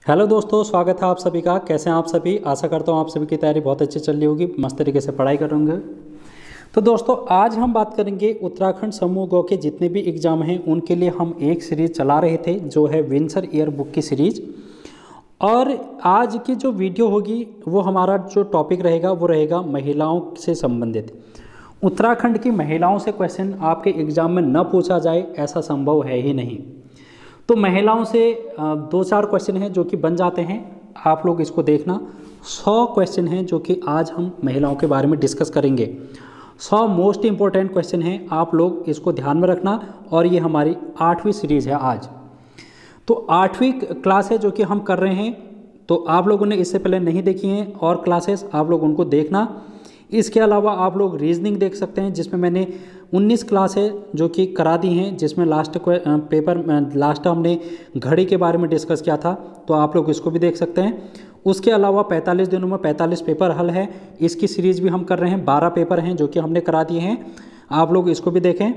Hello दोस्तों, स्वागत है आप सभी का। कैसे हैं आप सभी? आशा करता हूँ आप सभी की तैयारी बहुत अच्छी चल रही होगी, मस्त तरीके से पढ़ाई करेंगे। तो दोस्तों आज हम बात करेंगे उत्तराखंड समूह गौ के जितने भी एग्ज़ाम हैं उनके लिए हम एक सीरीज़ चला रहे थे जो है विंसर ईयर बुक की सीरीज़। और आज की जो वीडियो होगी वो हमारा जो टॉपिक रहेगा वो रहेगा महिलाओं से संबंधित। उत्तराखंड की महिलाओं से क्वेश्चन आपके एग्ज़ाम में न पूछा जाए ऐसा संभव है ही नहीं। तो महिलाओं से दो चार क्वेश्चन हैं जो कि बन जाते हैं, आप लोग इसको देखना। 100 क्वेश्चन हैं जो कि आज हम महिलाओं के बारे में डिस्कस करेंगे। 100 मोस्ट इम्पोर्टेंट क्वेश्चन हैं, आप लोग इसको ध्यान में रखना। और ये हमारी 8वीं सीरीज़ है आज। तो 8वीं क्लास है जो कि हम कर रहे हैं। तो आप लोगों ने इससे पहले नहीं देखी हैं और क्लासेस, आप लोग उनको देखना। इसके अलावा आप लोग रीजनिंग देख सकते हैं जिसमें मैंने 19 क्लास है जो कि करा दी हैं, जिसमें लास्ट हमने घड़ी के बारे में डिस्कस किया था, तो आप लोग इसको भी देख सकते हैं। उसके अलावा 45 दिनों में 45 पेपर हल है, इसकी सीरीज़ भी हम कर रहे हैं। 12 पेपर हैं जो कि हमने करा दिए हैं, आप लोग इसको भी देखें।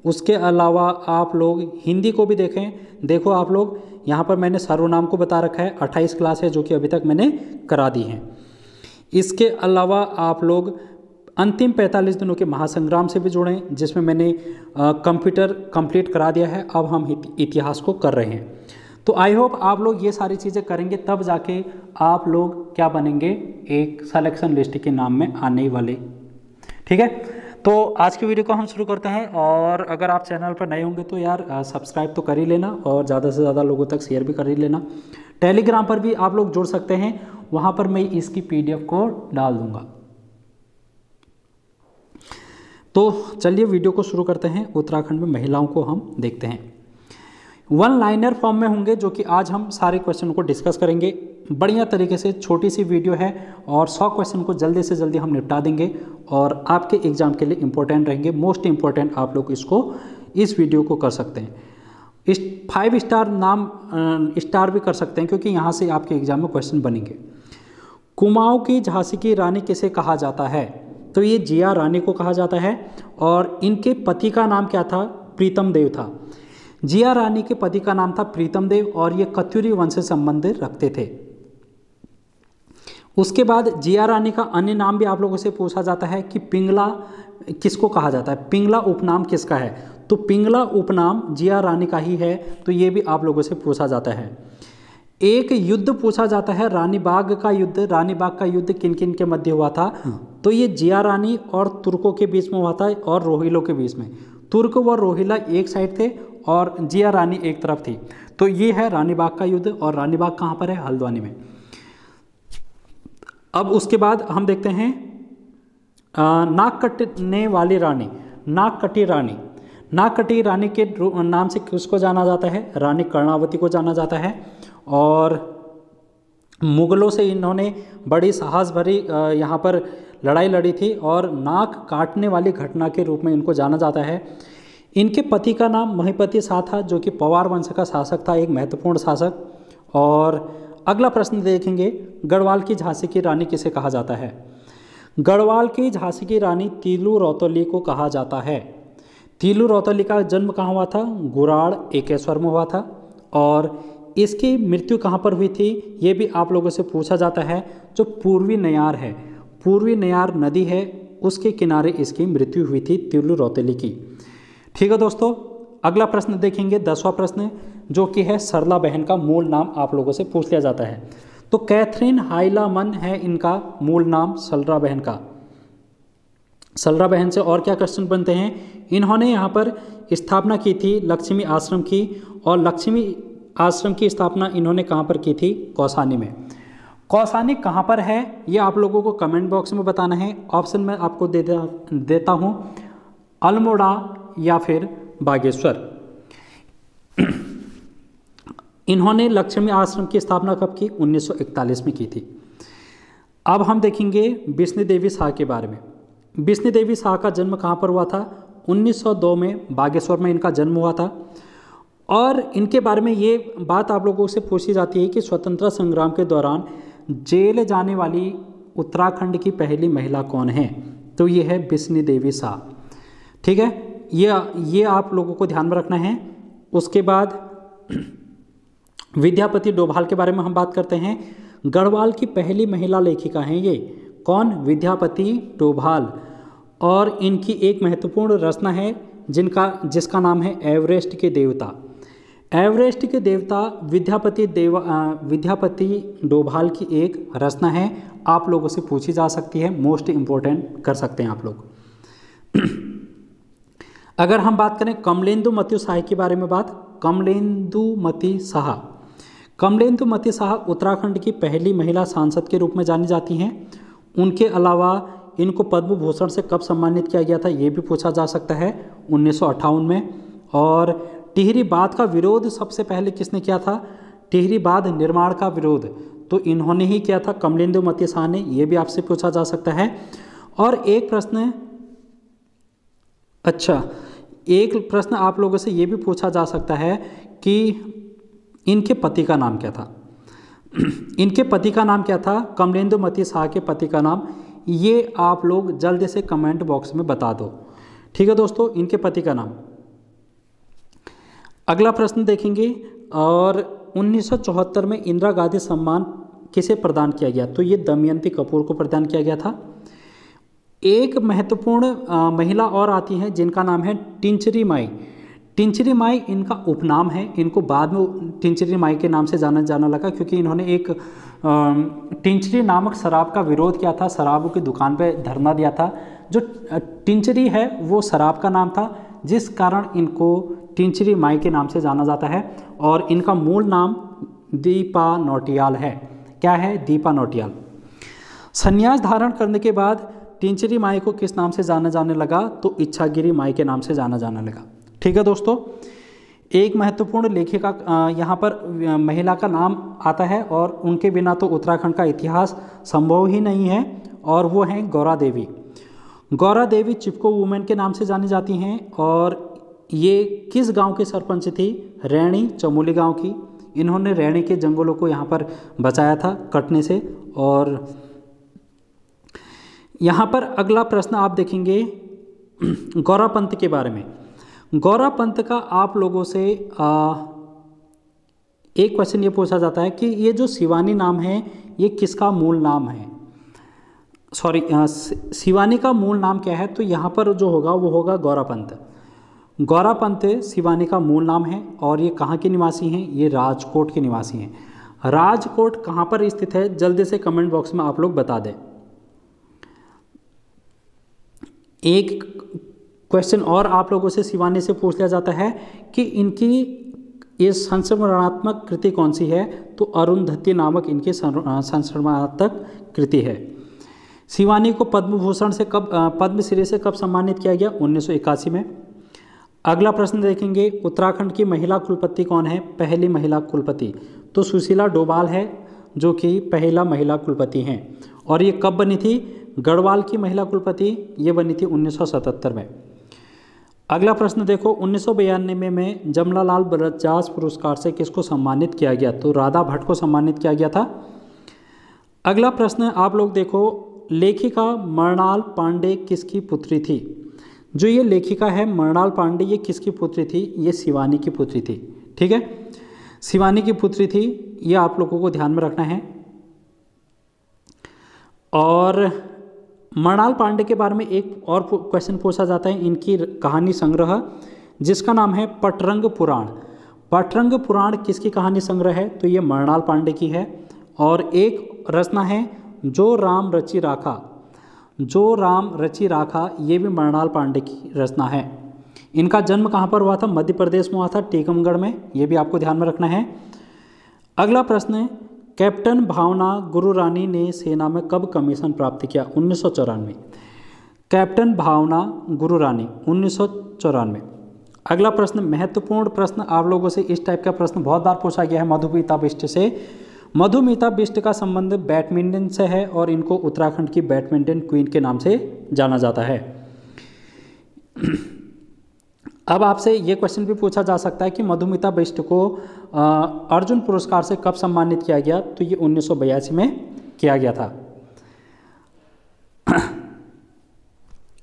उसके अलावा आप लोग हिंदी को भी देखें। देखो आप लोग यहाँ पर मैंने सर्वनाम को बता रखा है, 28 क्लास है जो कि अभी तक मैंने करा दी हैं। इसके अलावा आप लोग अंतिम 45 दिनों के महासंग्राम से भी जुड़ें जिसमें मैंने कंप्यूटर कंप्लीट करा दिया है। अब हम इतिहास को कर रहे हैं। तो आई होप आप लोग ये सारी चीज़ें करेंगे तब जाके आप लोग क्या बनेंगे, एक सिलेक्शन लिस्ट के नाम में आने वाले। ठीक है, तो आज की वीडियो को हम शुरू करते हैं। और अगर आप चैनल पर नए होंगे तो यार सब्सक्राइब तो कर ही लेना और ज़्यादा से ज़्यादा लोगों तक शेयर भी कर ही लेना। टेलीग्राम पर भी आप लोग जुड़ सकते हैं, वहाँ पर मैं इसकी PDF को डाल दूँगा। तो चलिए वीडियो को शुरू करते हैं। उत्तराखंड में महिलाओं को हम देखते हैं। 1 लाइनर फॉर्म में होंगे जो कि आज हम सारे क्वेश्चन को डिस्कस करेंगे बढ़िया तरीके से। छोटी सी वीडियो है और 100 क्वेश्चन को जल्दी से जल्दी हम निपटा देंगे और आपके एग्जाम के लिए इम्पोर्टेंट रहेंगे, मोस्ट इम्पोर्टेंट। आप लोग इस वीडियो को कर सकते हैं। 5 स्टार नाम स्टार भी कर सकते हैं क्योंकि यहाँ से आपके एग्जाम में क्वेश्चन बनेंगे। कुमाऊं की झांसी की रानी किसे कहा जाता है? तो ये जिया रानी को कहा जाता है। और इनके पति का नाम क्या था? प्रीतम देव था। जिया रानी के पति का नाम था प्रीतम देव और ये कत्यूरी वंश से संबंध रखते थे। उसके बाद जिया रानी का अन्य नाम भी आप लोगों से पूछा जाता है कि पिंगला किसको कहा जाता है, पिंगला उपनाम किसका है? तो पिंगला उपनाम जिया रानी का ही है, तो ये भी आप लोगों से पूछा जाता है। एक युद्ध पूछा जाता है, रानी बाग का युद्ध। रानी बाग का युद्ध किन किन के मध्य हुआ था? तो ये जिया रानी और तुर्कों के बीच में हुआ था और रोहिलों के बीच में। तुर्क व रोहिला एक साइड थे और जिया रानी एक तरफ थी। तो ये है रानी बाग का युद्ध। और रानी बाग कहाँ पर है? हल्द्वानी में। अब उसके बाद हम देखते हैं नाक कटने वाली रानी, नाककटी रानी। नाककटी रानी के नाम से किसको जाना जाता है? रानी कर्णावती को जाना जाता है। और मुगलों से इन्होंने बड़ी साहस भरी यहाँ पर लड़ाई लड़ी थी और नाक काटने वाली घटना के रूप में इनको जाना जाता है। इनके पति का नाम महिपति शाह था जो कि पवार वंश का शासक था, एक महत्वपूर्ण शासक। और अगला प्रश्न देखेंगे, गढ़वाल की झांसी की रानी किसे कहा जाता है? गढ़वाल की झांसी की रानी तीलू रौतेली को कहा जाता है। तीलू रौतेली का जन्म कहाँ हुआ था? गुराड़ एकेश्वर में हुआ था। और इसकी मृत्यु कहाँ पर हुई थी? ये भी आप लोगों से पूछा जाता है। जो पूर्वी नयार है, पूर्वी नयार नदी है, उसके किनारे इसकी मृत्यु हुई थी तीलू रौतेली की। ठीक है दोस्तों, अगला प्रश्न देखेंगे, 10वां प्रश्न, जो कि है सरला बहन का मूल नाम आप लोगों से पूछ लिया जाता है। तो कैथरीन हाइलामन है इनका मूल नाम, सरला बहन का। सरला बहन से और क्या क्वेश्चन बनते हैं? इन्होंने यहाँ पर स्थापना की थी लक्ष्मी आश्रम की। और लक्ष्मी आश्रम की स्थापना इन्होंने कहाँ पर की थी? कौसानी में। कौसानी कहाँ पर है ये आप लोगों को कमेंट बॉक्स में बताना है। ऑप्शन मैं आपको देता हूँ, अल्मोड़ा या फिर बागेश्वर। इन्होंने लक्ष्मी आश्रम की स्थापना कब की? 1941 में की थी। अब हम देखेंगे बिस्नी देवी शाह के बारे में। बिस्नी देवी शाह का जन्म कहाँ पर हुआ था? 1902 में बागेश्वर में इनका जन्म हुआ था। और इनके बारे में ये बात आप लोगों से पूछी जाती है कि स्वतंत्रता संग्राम के दौरान जेल जाने वाली उत्तराखंड की पहली महिला कौन है? तो ये है बिस्नी देवी शाह। ठीक है, ये आप लोगों को ध्यान में रखना है। उसके बाद विद्यापति डोभाल के बारे में हम बात करते हैं। गढ़वाल की पहली महिला लेखिका हैं ये, कौन? विद्यापति डोभाल। और इनकी एक महत्वपूर्ण रचना है जिसका नाम है एवरेस्ट के देवता। एवरेस्ट के देवता विद्यापति डोभाल की एक रचना है, आप लोगों से पूछी जा सकती है, मोस्ट इम्पोर्टेंट कर सकते हैं आप लोग। अगर हम बात करें कमलेंदुमती शाह के बारे में कमलेंदुमती शाह उत्तराखंड की पहली महिला सांसद के रूप में जानी जाती हैं। उनके अलावा इनको पद्म भूषण से कब सम्मानित किया गया था, ये भी पूछा जा सकता है, 1958 में। और टिहरी बांध का विरोध सबसे पहले किसने किया था? टिहरी बांध निर्माण का विरोध तो इन्होंने ही किया था, कमलेंदुमती शाह ने, ये भी आपसे पूछा जा सकता है। और एक प्रश्न आप लोगों से ये भी पूछा जा सकता है कि इनके पति का नाम क्या था? इनके पति का नाम क्या था? कमलेंदुमती शाह के पति का नाम, ये आप लोग जल्दी से कमेंट बॉक्स में बता दो, ठीक है दोस्तों, इनके पति का नाम। अगला प्रश्न देखेंगे, और 1974 में इंदिरा गांधी सम्मान किसे प्रदान किया गया? तो ये दमयंती कपूर को प्रदान किया गया था। एक महत्वपूर्ण महिला और आती हैं जिनका नाम है टिंचरी माई। टिंचरी माई इनका उपनाम है, इनको बाद में टिंचरी माई के नाम से जाना लगा क्योंकि इन्होंने एक टिंचरी नामक शराब का विरोध किया था, शराबों की दुकान पे धरना दिया था। जो टिंचरी है वो शराब का नाम था, जिस कारण इनको टिंचरी माई के नाम से जाना जाता है। और इनका मूल नाम दीपा नौटियाल है। क्या है? दीपा नौटियाल। संन्यास धारण करने के बाद टिंचरी माई को किस नाम से जाना जाने लगा? तो इच्छागिरी माई के नाम से जाना लगा, ठीक है दोस्तों। एक महत्वपूर्ण लेखिका यहाँ पर महिला का नाम आता है, और उनके बिना तो उत्तराखंड का इतिहास संभव ही नहीं है, और वो हैं गौरा देवी। गौरा देवी चिपको वुमेन के नाम से जानी जाती हैं, और ये किस गांव की सरपंच थी? रैणी चमोली गांव की। इन्होंने रैणी के जंगलों को यहाँ पर बचाया था कटने से। और यहाँ पर अगला प्रश्न आप देखेंगे गौरा पंत के बारे में। गौरा पंत का आप लोगों से एक क्वेश्चन ये पूछा जाता है कि ये जो शिवानी नाम है ये किसका मूल नाम है? शिवानी का मूल नाम क्या है? तो यहाँ पर जो होगा वो होगा गौरा पंत। गौरा पंत शिवानी का मूल नाम है, और ये कहाँ के निवासी हैं? ये राजकोट के निवासी हैं। राजकोट कहाँ पर स्थित है? जल्दी से कमेंट बॉक्स में आप लोग बता दें। एक क्वेश्चन और आप लोगों से शिवानी से पूछ लिया जाता है कि इनकी ये संस्मरणात्मक कृति कौन सी है? तो अरुंधति नामक इनकी संस्मरणात्मक कृति है। शिवानी को पद्म भूषण से पद्मश्री से कब सम्मानित किया गया? 1981 में। अगला प्रश्न देखेंगे, उत्तराखंड की महिला कुलपति कौन है? पहली महिला कुलपति तो सुशीला डोभाल है, जो कि पहला महिला कुलपति हैं। और ये कब बनी थी? गढ़वाल की महिला कुलपति ये बनी थी 1977 में। अगला प्रश्न देखो, 1992 में जमनालाल बजाज पुरस्कार से किसको सम्मानित किया गया? तो राधा भट्ट को सम्मानित किया गया था। अगला प्रश्न आप लोग देखो, लेखिका मृणाल पांडे किसकी पुत्री थी? जो ये लेखिका है मृणाल पांडे, ये किसकी पुत्री थी? ये शिवानी की पुत्री थी, ठीक है, शिवानी की पुत्री थी, ये आप लोगों को ध्यान में रखना है। और मृणाल पांडे के बारे में एक और क्वेश्चन पूछा जाता है, इनकी कहानी संग्रह जिसका नाम है पटरंग पुराण। पटरंग पुराण किसकी कहानी संग्रह है? तो ये मृणाल पांडे की है। और एक रचना है जो राम रचि राखा, जो राम रचि राखा, ये भी मृणाल पांडे की रचना है। इनका जन्म कहाँ पर हुआ था? मध्य प्रदेश में हुआ था, टीकमगढ़ में, ये भी आपको ध्यान में रखना है। अगला प्रश्न है, कैप्टन भावना गुरुरानी ने सेना में कब कमीशन प्राप्त किया? 1994। कैप्टन भावना गुरुरानी 1994। अगला प्रश्न महत्वपूर्ण प्रश्न आप लोगों से, इस टाइप का प्रश्न बहुत बार पूछा गया है मधुमिता बिष्ट से। मधुमिता बिष्ट का संबंध बैडमिंटन से है, और इनको उत्तराखंड की बैडमिंटन क्वीन के नाम से जाना जाता है। अब आपसे ये क्वेश्चन भी पूछा जा सकता है कि मधुमिता बिष्ट को अर्जुन पुरस्कार से कब सम्मानित किया गया? तो ये 1982 में किया गया था।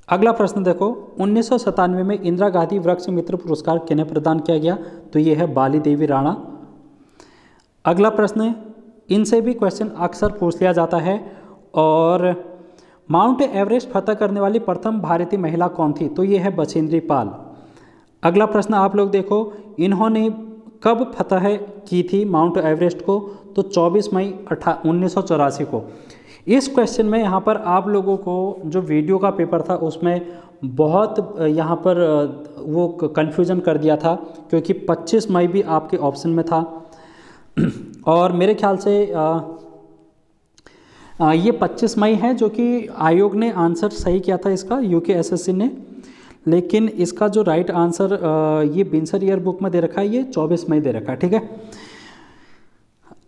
अगला प्रश्न देखो, 1997 में इंदिरा गांधी वृक्ष मित्र पुरस्कार किन्हें प्रदान किया गया? तो ये है बाली देवी राणा। अगला प्रश्न, इनसे भी क्वेश्चन अक्सर पूछ लिया जाता है। और माउंट एवरेस्ट फतह करने वाली प्रथम भारतीय महिला कौन थी? तो ये है बछेंद्री पाल। अगला प्रश्न आप लोग देखो, इन्होंने कब फतह की थी माउंट एवरेस्ट को? तो 24 मई 1984 को। इस क्वेश्चन में यहाँ पर आप लोगों को जो वीडियो का पेपर था उसमें बहुत यहाँ पर वो कन्फ्यूज़न कर दिया था, क्योंकि 25 मई भी आपके ऑप्शन में था और मेरे ख्याल से ये 25 मई है जो कि आयोग ने आंसर सही किया था इसका, यूकेएसएससी ने। लेकिन इसका जो राइट आंसर ये बिन्सर ईयर बुक में दे रखा है, ये 24 मई दे रखा है, ठीक है।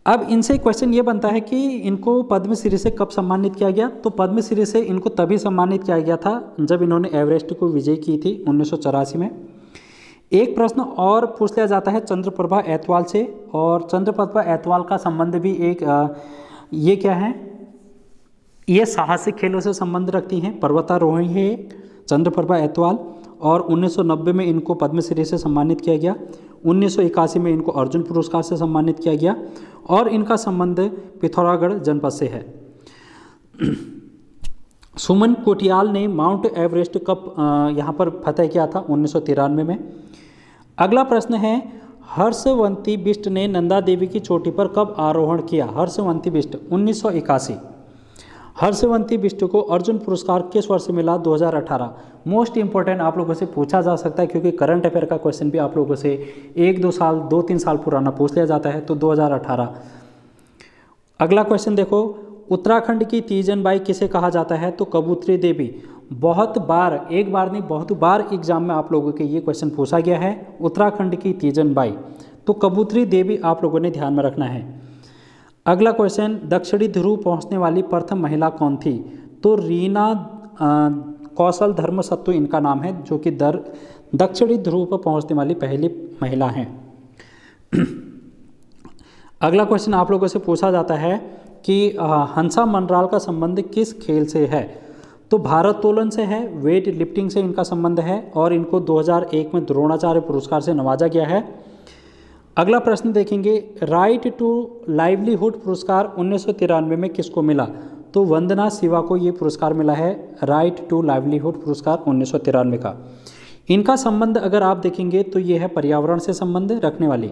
अब इनसे क्वेश्चन ये बनता है कि इनको पद्मश्री से कब सम्मानित किया गया? तो पद्मश्री से इनको तभी सम्मानित किया गया था जब इन्होंने एवरेस्ट को विजय की थी 1984 में। एक प्रश्न और पूछ लिया जाता है चंद्रप्रभा ऐतवाल से, और चंद्रप्रभा ऐतवाल का संबंध भी एक ये क्या है, ये साहसिक खेलों से संबंध रखती हैं, पर्वतारोही है चंद्रप्रभा ऐतवाल। और 1990 में इनको पद्मश्री से सम्मानित किया गया, 1981 में इनको अर्जुन पुरस्कार से सम्मानित किया गया, और इनका संबंध पिथौरागढ़ जनपद से है। सुमन कोटियाल ने माउंट एवरेस्ट कब यहाँ पर फतह किया था? 1993 में। अगला प्रश्न है, हर्षवंती बिष्ट ने नंदा देवी की चोटी पर कब आरोहण किया? हर्षवंती बिष्ट 1981। हर्षवंती बिष्ट को अर्जुन पुरस्कार किस वर्ष से मिला? 2018। मोस्ट इंपॉर्टेंट आप लोगों से पूछा जा सकता है, क्योंकि करंट अफेयर का क्वेश्चन भी आप लोगों से 2-3 साल पुराना पूछ लिया जाता है, तो 2018। अगला क्वेश्चन देखो, उत्तराखंड की तीजन बाई किसे कहा जाता है? तो कबूतरी देवी। बहुत बार, एक बार नहीं बहुत बार एग्जाम में आप लोगों के ये क्वेश्चन पूछा गया है, उत्तराखंड की तीजन बाई, तो कबूतरी देवी आप लोगों ने ध्यान में रखना है। अगला क्वेश्चन, दक्षिणी ध्रुव पहुंचने वाली प्रथम महिला कौन थी? तो रीना कौशल धर्मसत्तू इनका नाम है, जो कि दक्षिणी ध्रुव पर पहुंचने वाली पहली महिला हैं। अगला क्वेश्चन आप लोगों से पूछा जाता है कि हंसा मनराल का संबंध किस खेल से है? तो भारोत्तोलन से है, वेट लिफ्टिंग से इनका संबंध है, और इनको 2001 में द्रोणाचार्य पुरस्कार से नवाजा गया है। अगला प्रश्न देखेंगे, राइट टू लाइवलीहुड पुरस्कार 1993 में किसको मिला? तो वंदना शिवा को ये पुरस्कार मिला है, राइट टू लाइवलीहुड पुरस्कार 1993 का। इनका संबंध अगर आप देखेंगे तो ये है पर्यावरण से संबंध रखने वाली।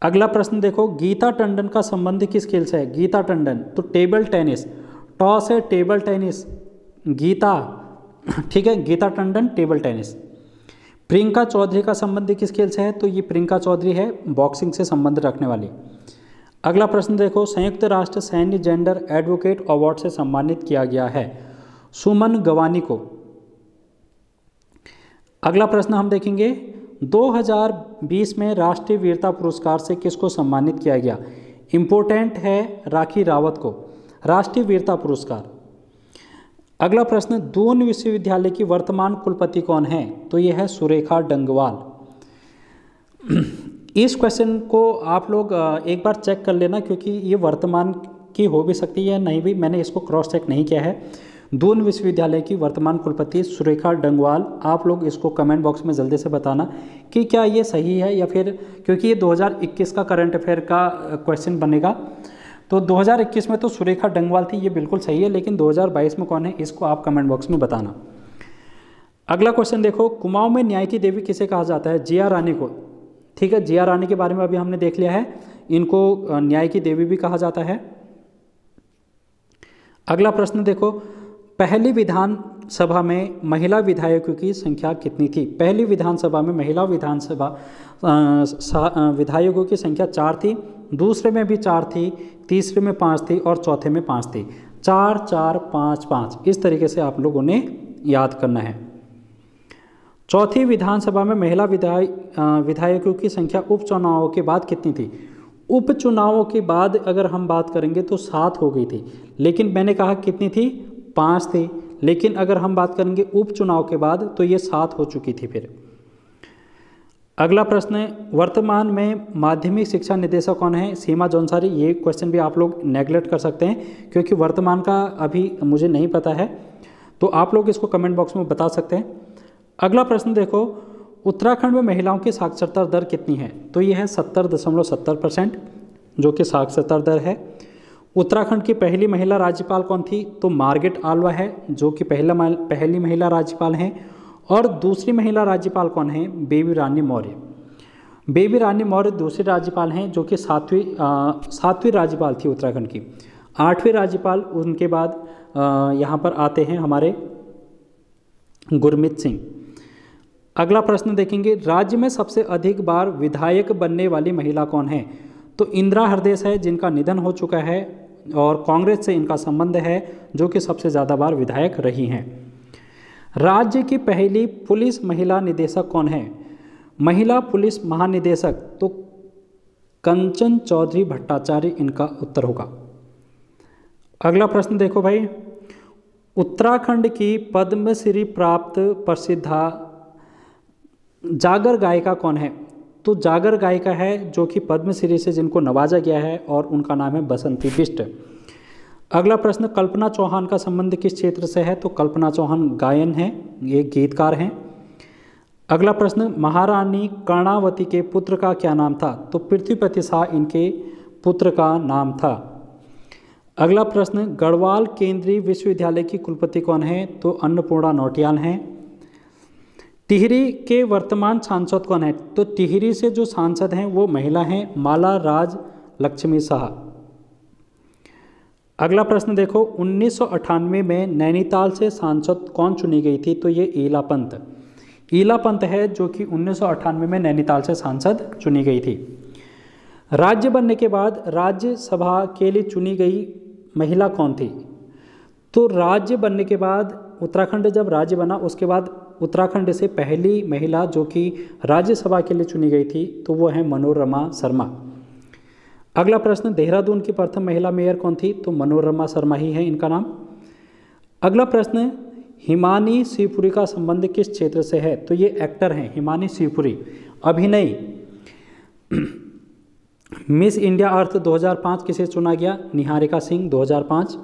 अगला प्रश्न देखो, गीता टंडन का संबंध किस खेल से है? गीता टंडन तो टेबल टेनिस, टॉस है टेबल टेनिस, गीता, ठीक है, गीता टंडन टेबल टेनिस। प्रियंका चौधरी का संबंध किस खेल से है? तो ये प्रियंका चौधरी है बॉक्सिंग से संबंध रखने वाली। अगला प्रश्न देखो, संयुक्त राष्ट्र सैन्य जेंडर एडवोकेट अवार्ड से सम्मानित किया गया है सुमन गवानी को। अगला प्रश्न हम देखेंगे, 2020 में राष्ट्रीय वीरता पुरस्कार से किसको सम्मानित किया गया? इम्पोर्टेंट है राखी रावत को राष्ट्रीय वीरता पुरस्कार। अगला प्रश्न, दून विश्वविद्यालय की वर्तमान कुलपति कौन है? तो यह है सुरेखा डंगवाल। इस क्वेश्चन को आप लोग एक बार चेक कर लेना, क्योंकि ये वर्तमान की हो भी सकती है नहीं भी, मैंने इसको क्रॉस चेक नहीं किया है। दून विश्वविद्यालय की वर्तमान कुलपति सुरेखा डंगवाल। आप लोग इसको कमेंट बॉक्स में जल्दी से बताना कि क्या ये सही है या फिर, क्योंकि ये 2021 का करंट अफेयर का क्वेश्चन बनेगा, तो 2021 में तो सुरेखा डंगवाल थी, ये बिल्कुल सही है, लेकिन 2022 में कौन है इसको आप कमेंट बॉक्स में बताना। अगला क्वेश्चन देखो, कुमाऊं में न्याय की देवी किसे कहा जाता है? जिया रानी को, ठीक है, जिया रानी के बारे में अभी हमने देख लिया है, इनको न्याय की देवी भी कहा जाता है। अगला प्रश्न देखो, पहली विधानसभा में महिला विधायकों की संख्या कितनी थी? पहली विधानसभा में महिला विधायकों की संख्या 4 थी, दूसरे में भी 4 थी, तीसरे में 5 थी और चौथे में 5 थी। 4 4 5 5 इस तरीके से आप लोगों ने याद करना है। चौथी विधानसभा में महिला विधायकों की संख्या उपचुनावों के बाद कितनी थी? उपचुनावों के बाद अगर हम बात करेंगे तो 7 हो गई थी, लेकिन मैंने कहा कितनी थी? 5 थी, लेकिन अगर हम बात करेंगे उपचुनाव के बाद तो ये 7 हो चुकी थी फिर। अगला प्रश्न है, वर्तमान में माध्यमिक शिक्षा निदेशक कौन है? सीमा जौनसारी। ये क्वेश्चन भी आप लोग नेगलेक्ट कर सकते हैं, क्योंकि वर्तमान का अभी मुझे नहीं पता है, तो आप लोग इसको कमेंट बॉक्स में बता सकते हैं। अगला प्रश्न देखो, उत्तराखंड में महिलाओं की साक्षरता दर कितनी है? तो ये है 70.70%, जो कि साक्षरता दर है। उत्तराखंड की पहली महिला राज्यपाल कौन थी? तो मार्गरेट आल्वा है, जो कि पहली महिला राज्यपाल हैं। और दूसरी महिला राज्यपाल कौन है? बेबी रानी मौर्य। बेबी रानी मौर्य दूसरी राज्यपाल हैं, जो कि सातवीं राज्यपाल थी उत्तराखंड की। 8वीं राज्यपाल उनके बाद यहाँ पर आते हैं हमारे गुरमीत सिंह। अगला प्रश्न देखेंगे, राज्य में सबसे अधिक बार विधायक बनने वाली महिला कौन है? तो इंदिरा हृदयेश है, जिनका निधन हो चुका है और कांग्रेस से इनका संबंध है, जो कि सबसे ज़्यादा बार विधायक रही हैं। राज्य की पहली पुलिस महिला निदेशक कौन है? महिला पुलिस महानिदेशक तो कंचन चौधरी भट्टाचार्य इनका उत्तर होगा। अगला प्रश्न देखो भाई, उत्तराखंड की पद्मश्री प्राप्त प्रसिद्धा जागर गायिका कौन है? तो जागर गायिका है जो कि पद्मश्री से जिनको नवाजा गया है और उनका नाम है बसंती बिष्ट। अगला प्रश्न, कल्पना चौहान का संबंध किस क्षेत्र से है? तो कल्पना चौहान गायन है, ये गीतकार हैं। अगला प्रश्न, महारानी कर्णावती के पुत्र का क्या नाम था? तो पृथ्वीपति शाह इनके पुत्र का नाम था। अगला प्रश्न, गढ़वाल केंद्रीय विश्वविद्यालय की कुलपति कौन है? तो अन्नपूर्णा नौटियाल हैं। टिहरी के वर्तमान सांसद कौन है? तो टिहरी से जो सांसद हैं वो महिला हैं, माला राज लक्ष्मी शाह। अगला प्रश्न देखो, 1998 में नैनीताल से सांसद कौन चुनी गई थी? तो ये ईला पंत। ईला पंत है जो कि 1998 में नैनीताल से सांसद चुनी गई थी। राज्य बनने के बाद राज्यसभा के लिए चुनी गई महिला कौन थी? तो राज्य बनने के बाद उत्तराखंड जब राज्य बना उसके बाद उत्तराखंड से पहली महिला जो कि राज्यसभा के लिए चुनी गई थी तो वो है मनोरमा शर्मा। अगला प्रश्न, देहरादून की प्रथम महिला मेयर कौन थी? तो मनोरमा शर्मा ही है इनका नाम। अगला प्रश्न, हिमानी शिवपुरी का संबंध किस क्षेत्र से है? तो ये एक्टर हैं हिमानी शिवपुरी, अभिनय। मिस इंडिया अर्थ 2005 किसे चुना गया? निहारिका सिंह 2005।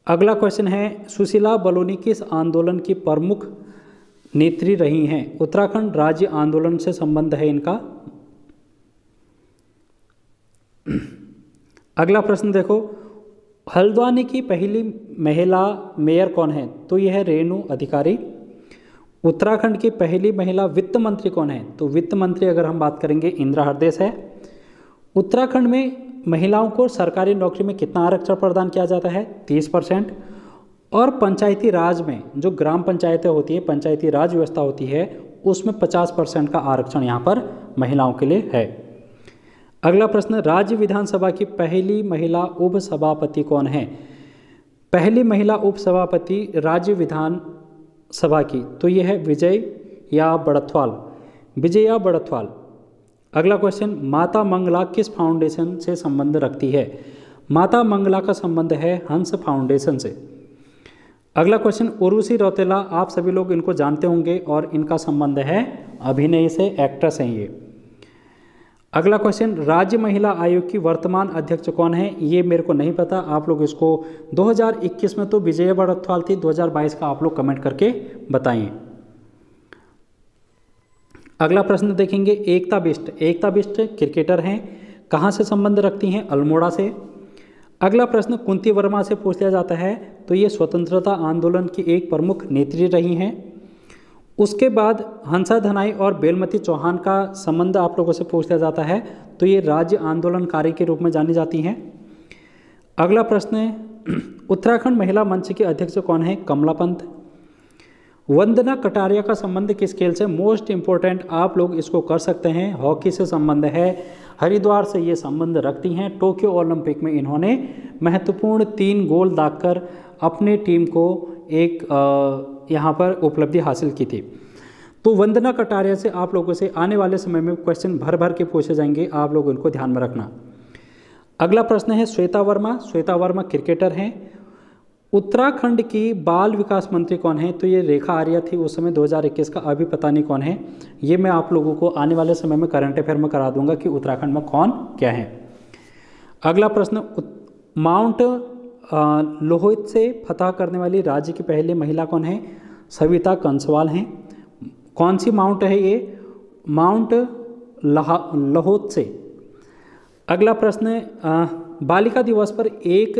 अगला क्वेश्चन है, सुशीला बलोनी किस आंदोलन की प्रमुख नेत्री रही हैं? उत्तराखंड राज्य आंदोलन से संबंध है इनका। अगला प्रश्न देखो, हल्द्वानी की पहली महिला मेयर कौन है? तो यह है रेणु अधिकारी। उत्तराखंड की पहली महिला वित्त मंत्री कौन है? तो वित्त मंत्री अगर हम बात करेंगे इंदिरा हृदयेश है। उत्तराखंड में महिलाओं को सरकारी नौकरी में कितना आरक्षण प्रदान किया जाता है? 30%। और पंचायती राज में जो ग्राम पंचायतें होती है, पंचायती राज व्यवस्था होती है, उसमें 50% का आरक्षण यहाँ पर महिलाओं के लिए है। अगला प्रश्न, राज्य विधानसभा की पहली महिला उपसभापति कौन है? पहली महिला उपसभापति राज्य विधानसभा की तो यह है विजया बड़थवाल। अगला क्वेश्चन, माता मंगला किस फाउंडेशन से संबंध रखती है? माता मंगला का संबंध है हंस फाउंडेशन से। अगला क्वेश्चन, उर्वशी रौतेला, आप सभी लोग इनको जानते होंगे और इनका संबंध है अभिनय से, एक्ट्रेस हैं ये। अगला क्वेश्चन, राज्य महिला आयोग की वर्तमान अध्यक्ष कौन है? ये मेरे को नहीं पता, आप लोग इसको 2021 में तो विजया बड़थवाल थी, 2022 का आप लोग कमेंट करके बताइए। अगला प्रश्न देखेंगे, एकता बिष्ट क्रिकेटर हैं, कहाँ से संबंध रखती हैं? अल्मोड़ा से। अगला प्रश्न कुंती वर्मा से पूछ लिया जाता है, तो ये स्वतंत्रता आंदोलन की एक प्रमुख नेत्री रही हैं। उसके बाद हंसा धनाई और बेलमती चौहान का संबंध आप लोगों से पूछ लिया जाता है, तो ये राज्य आंदोलनकारी के रूप में जानी जाती हैं। अगला प्रश्न है उत्तराखंड महिला मंच के अध्यक्ष कौन है? कमला पंत। वंदना कटारिया का संबंध किस खेल से? मोस्ट इम्पोर्टेंट, आप लोग इसको कर सकते हैं, हॉकी से संबंध है, हरिद्वार से ये संबंध रखती हैं। टोक्यो ओलंपिक में इन्होंने महत्वपूर्ण 3 गोल दागकर अपने टीम को एक यहाँ पर उपलब्धि हासिल की थी। तो वंदना कटारिया से आप लोगों से आने वाले समय में क्वेश्चन भर भर के पूछे जाएंगे, आप लोग उनको ध्यान में रखना। अगला प्रश्न है श्वेता वर्मा क्रिकेटर हैं। उत्तराखंड की बाल विकास मंत्री कौन है? तो ये रेखा आर्या थी उस समय 2021 का, अभी पता नहीं कौन है। ये मैं आप लोगों को आने वाले समय में करंट अफेयर में करा दूंगा कि उत्तराखंड में कौन क्या है। अगला प्रश्न, माउंट लोहित से फतह करने वाली राज्य की पहली महिला कौन है? सविता कंसवाल हैं। कौन सी माउंट है ये? माउंट लाहोत्से। अगला प्रश्न है, बालिका दिवस पर एक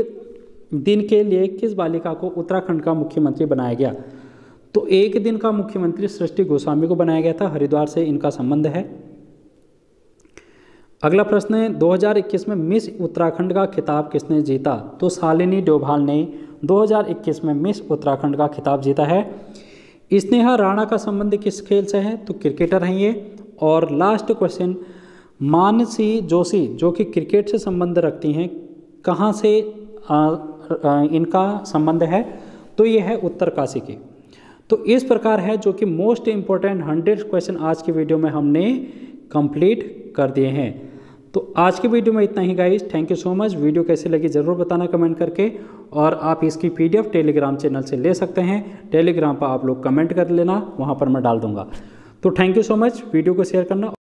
दिन के लिए किस बालिका को उत्तराखंड का मुख्यमंत्री बनाया गया? तो एक दिन का मुख्यमंत्री सृष्टि गोस्वामी को बनाया गया था, हरिद्वार से इनका संबंध है। अगला प्रश्न है, 2021 में मिस उत्तराखंड का खिताब किसने जीता? तो शालिनी डोभाल ने 2021 में मिस उत्तराखंड का खिताब जीता है। स्नेहा राणा का संबंध किस खेल से है? तो क्रिकेटर हैं ये। और लास्ट क्वेश्चन, मानसी जोशी जो कि क्रिकेट से संबंध रखती हैं, कहाँ से इनका संबंध है? तो ये है उत्तरकाशी के। तो इस प्रकार है जो कि मोस्ट इम्पोर्टेंट 100 क्वेश्चन आज की वीडियो में हमने कंप्लीट कर दिए हैं। तो आज की वीडियो में इतना ही guys, thank you so much. Video कैसी लगी ज़रूर बताना कमेंट करके, और आप इसकी PDF टेलीग्राम चैनल से ले सकते हैं। टेलीग्राम पर आप लोग कमेंट कर लेना, वहाँ पर मैं डाल दूँगा। तो thank you so much. Video को शेयर करना।